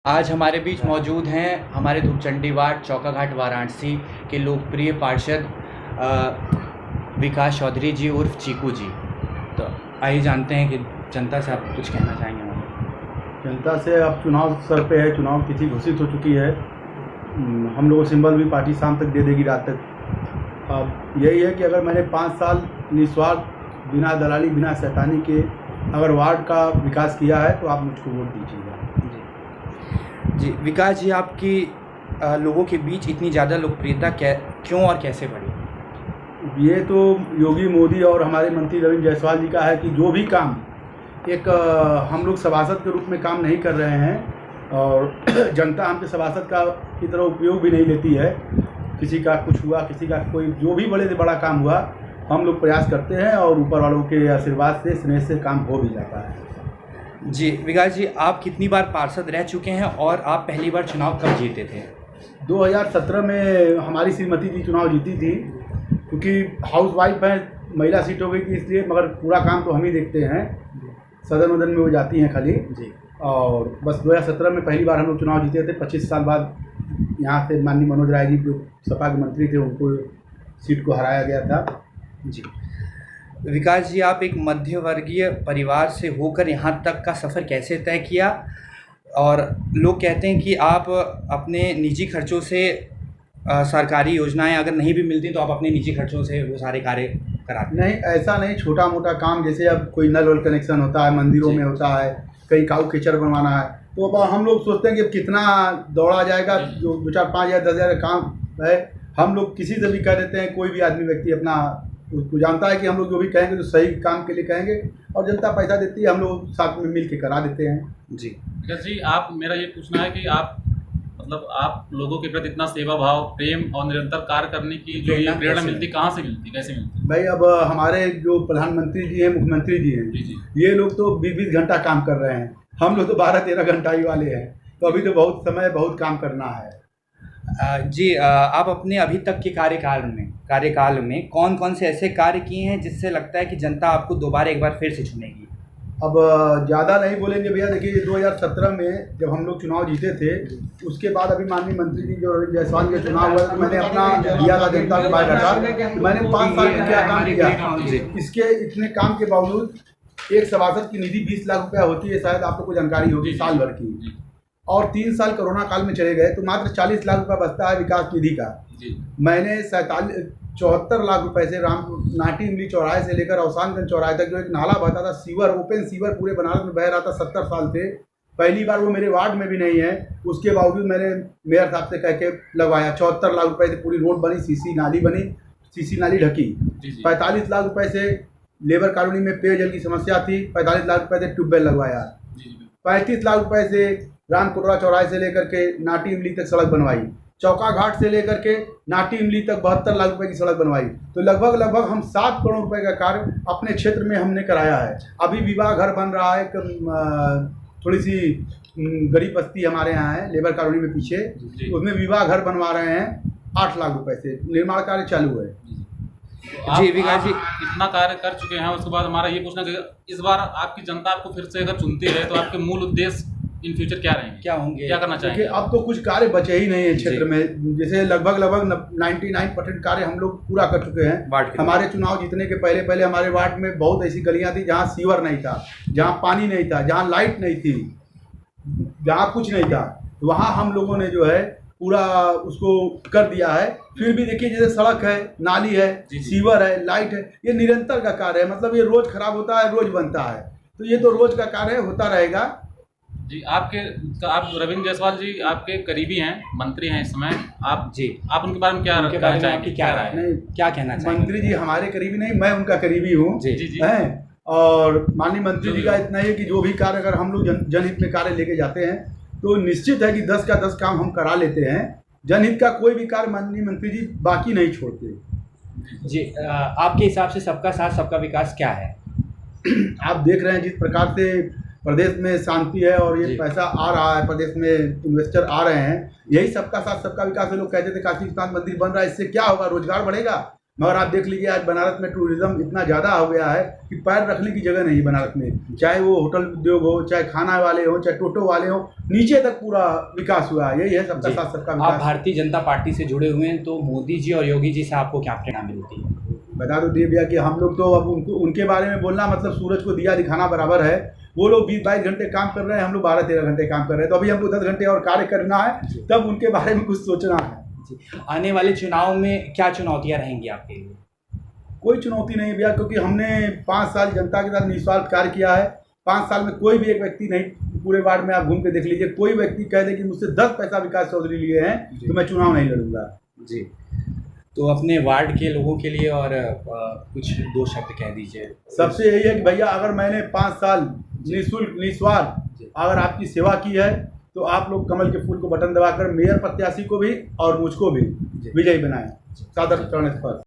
आज हमारे बीच मौजूद हैं हमारे धूपचंडी वार्ड चौकाघाट वाराणसी के लोकप्रिय पार्षद विकास चौधरी जी उर्फ चीकू जी। तो आइए जानते हैं कि जनता से आप कुछ कहना चाहेंगे। जनता से अब चुनाव सर पे है, चुनाव तिथि घोषित हो चुकी है। हम लोगों को सिंबल भी पार्टी शाम तक दे देगी, रात तक। अब यही है कि अगर मैंने 5 साल निस्वार्थ, बिना दलाली, बिना शैतानी के अगर वार्ड का विकास किया है तो आप मुझको वोट दीजिएगा। जी विकास जी, आपकी लोगों के बीच इतनी ज़्यादा लोकप्रियता क्यों और कैसे बढ़ी? ये तो योगी मोदी और हमारे मंत्री रविंद्र जायसवाल जी का है कि जो भी काम एक हम लोग सभासद के रूप में काम नहीं कर रहे हैं और जनता हमसे सभासद का की तरह उपयोग भी नहीं लेती है। किसी का कुछ हुआ, किसी का कोई जो भी बड़े से बड़ा काम हुआ, हम लोग प्रयास करते हैं और ऊपर वालों के आशीर्वाद से, स्नेह से काम हो भी जाता है। जी विकास जी, आप कितनी बार पार्षद रह चुके हैं और आप पहली बार चुनाव कब जीते थे? 2017 में हमारी श्रीमती जी चुनाव जीती थी, क्योंकि हाउस वाइफ है, महिला सीट हो गई थी इसलिए, मगर पूरा काम तो हम ही देखते हैं। सदन वदन में वो जाती हैं खाली जी। और बस 2017 में पहली बार हम लोग चुनाव जीते थे। 25 साल बाद यहाँ से माननीय मनोज राय जी जो सपा के मंत्री थे, उनको सीट को हराया गया था जी। विकास जी, आप एक मध्यवर्गीय परिवार से होकर यहाँ तक का सफ़र कैसे तय किया? और लोग कहते हैं कि आप अपने निजी खर्चों से सरकारी योजनाएं अगर नहीं भी मिलती तो आप अपने निजी खर्चों से वो सारे कार्य कराते हैं। नहीं, ऐसा नहीं। छोटा मोटा काम, जैसे अब कोई नल वल कनेक्शन होता है, मंदिरों में होता है, कहीं काऊ कीचड़ बनवाना है, तो अब हम लोग सोचते हैं कि कितना दौड़ा जाएगा। जो 2, 4, 5 या 10 हज़ार का काम है, हम लोग किसी से भी कह देते हैं। कोई भी आदमी व्यक्ति अपना उसको जानता है कि हम लोग जो भी कहेंगे तो सही काम के लिए कहेंगे, और जनता पैसा देती है, हम लोग साथ में मिल के करा देते हैं जी। जी, आप, मेरा ये पूछना है कि आप मतलब आप लोगों के प्रति इतना सेवा भाव, प्रेम और निरंतर कार्य करने की जो ये प्रेरणा मिलती, कहाँ से मिलती, कैसे मिलती? भाई, अब हमारे जो प्रधानमंत्री जी हैं, मुख्यमंत्री जी हैं, ये लोग तो 20-20 घंटा काम कर रहे हैं। हम लोग तो 12-13 घंटा ही वाले हैं, तो अभी तो बहुत समय, बहुत काम करना है जी। आप अपने अभी तक के कार्यकाल में कौन कौन से ऐसे कार्य किए हैं जिससे लगता है कि जनता आपको दोबारा एक बार फिर से चुनेगी? अब ज़्यादा नहीं बोलेंगे भैया। देखिए, 2017 में जब हम लोग चुनाव जीते थे, उसके बाद अभी माननीय मंत्री जी जो रविंद्र जायसवाल के चुनाव हुआ, तो मैंने अपना दिया था जनता के बायोडाटा। मैंने 5 साल में क्या काम किया, इसके इतने काम के बावजूद एक सभासद की निधि 20 लाख रुपया होती है, शायद आपको जानकारी होगी, साल भर की। और 3 साल कोरोना काल में चले गए तो मात्र 40 लाख रुपया बचता है विकास निधि का। मैंने 74 लाख रुपए से नाटी इमली चौराहे से लेकर अवसानगंज चौराहे तक जो एक नाला बहता था, सीवर, ओपन सीवर पूरे बनारस में बह रहा था 70 साल से, पहली बार वो मेरे वार्ड में भी नहीं है। उसके बावजूद मैंने मेयर साहब से कह के लगवाया। 74 लाख रुपए से पूरी रोड बनी, सीसी नाली बनी, सीसी नाली ढकी। 45 लाख रुपए से लेबर कॉलोनी में पेयजल की समस्या थी, 45 लाख रुपए से ट्यूबवेल लगवाया। 35 लाख रुपए से राम कोटरा चौराहे से लेकर के नाटी इमली तक सड़क बनवाई। चौका घाट से लेकर के नाटी इमली तक 72 लाख रुपए की सड़क बनवाई। तो लगभग हम 7 करोड़ रुपए का कार्य अपने क्षेत्र में हमने कराया है। अभी विवाह घर बन रहा है, थोड़ी सी गरीब बस्ती हमारे यहाँ है, लेबर कॉलोनी में पीछे, उसमें विवाह घर बनवा रहे हैं 8 लाख रुपए से, निर्माण कार्य चालू है जी। विकास जी, इतना कार्य कर चुके हैं, उसके बाद हमारा ये पूछना है, इस बार आपकी जनता आपको फिर से अगर चुनती है तो आपके मूल उद्देश्य इन फ्यूचर क्या रहेंगे, क्या होंगे, क्या करना चाहेंगे? अब तो कुछ कार्य बचे ही नहीं है क्षेत्र में। जैसे लगभग 99% कार्य हम लोग पूरा कर चुके हैं। हमारे चुनाव जीतने के पहले हमारे वार्ड में बहुत ऐसी गलियां थी जहां सीवर नहीं था, जहां पानी नहीं था, जहां लाइट नहीं थी, जहां कुछ नहीं था, वहां हम लोगों ने जो है पूरा उसको कर दिया है। फिर भी देखिए, जैसे सड़क है, नाली है, सीवर है, लाइट है, ये निरंतर का कार्य है। मतलब ये रोज खराब होता है, रोज बनता है, तो ये तो रोज का कार्य होता रहेगा जी। आप रविंद्र जायसवाल जी आपके करीबी हैं, मंत्री हैं इस समय, आप उनके बारे में क्या कहना चाहेंगे? क्या कहना चाहेंगे? मंत्री जी हमारे करीबी नहीं, मैं उनका करीबी हूँ हैं। और माननीय मंत्री जी का इतना ही कि जो भी कार्य अगर हम लोग जनहित में कार्य लेके जाते हैं तो निश्चित है कि 10 का 10 काम हम करा लेते हैं। जनहित का कोई भी कार्य माननीय मंत्री जी बाकी नहीं छोड़ते जी। आपके हिसाब से सबका साथ सबका विकास क्या है? आप देख रहे हैं जिस प्रकार से प्रदेश में शांति है और ये पैसा आ रहा है, प्रदेश में इन्वेस्टर आ रहे हैं, यही सबका साथ सबका विकास है। लोग कहते थे काशी विश्वनाथ मंदिर बन रहा है, इससे क्या होगा, रोजगार बढ़ेगा? मगर आप देख लीजिए आज बनारस में टूरिज्म इतना ज़्यादा हो गया है कि पैर रखने की जगह नहीं बनारस में, चाहे वो होटल उद्योग हो, चाहे खाना वाले हो, चाहे टोटो वाले हो, नीचे तक पूरा विकास हुआ है। यही है सबका साथ सबका विकास। आप भारतीय जनता पार्टी से जुड़े हुए हैं, तो मोदी जी और योगी जी से आपको क्या प्रेरणा मिलती है? बता दो दिए भैया कि हम लोग तो अब उनके बारे में बोलना मतलब सूरज को दिया दिखाना बराबर है। वो लोग 20-22 घंटे काम कर रहे हैं, हम लोग 12-13 घंटे काम कर रहे हैं, तो अभी हमको 10 घंटे और कार्य करना है, तब उनके बारे में कुछ सोचना है। आने वाले चुनाव में क्या चुनौतियां रहेंगी आपके लिए? कोई चुनौती नहीं भैया, क्योंकि हमने 5 साल जनता के साथ निस्वार्थ कार्य किया है। 5 साल में कोई भी एक व्यक्ति नहीं, पूरे वार्ड में आप घूम के देख लीजिए, कोई व्यक्ति कह दे कि मुझसे 10 पैसा विकास चौधरी लिए हैं तो मैं चुनाव नहीं लड़ूंगा। जी, तो अपने वार्ड के लोगों के लिए और कुछ 2 शब्द कह दीजिए। सबसे यही है कि भैया अगर मैंने 5 साल निःशुल्क निस्वार्थ अगर आपकी सेवा की है, तो आप लोग कमल के फूल को बटन दबाकर मेयर प्रत्याशी को भी और मुझको भी विजयी बनाएं। सादर चरण स्पर्श।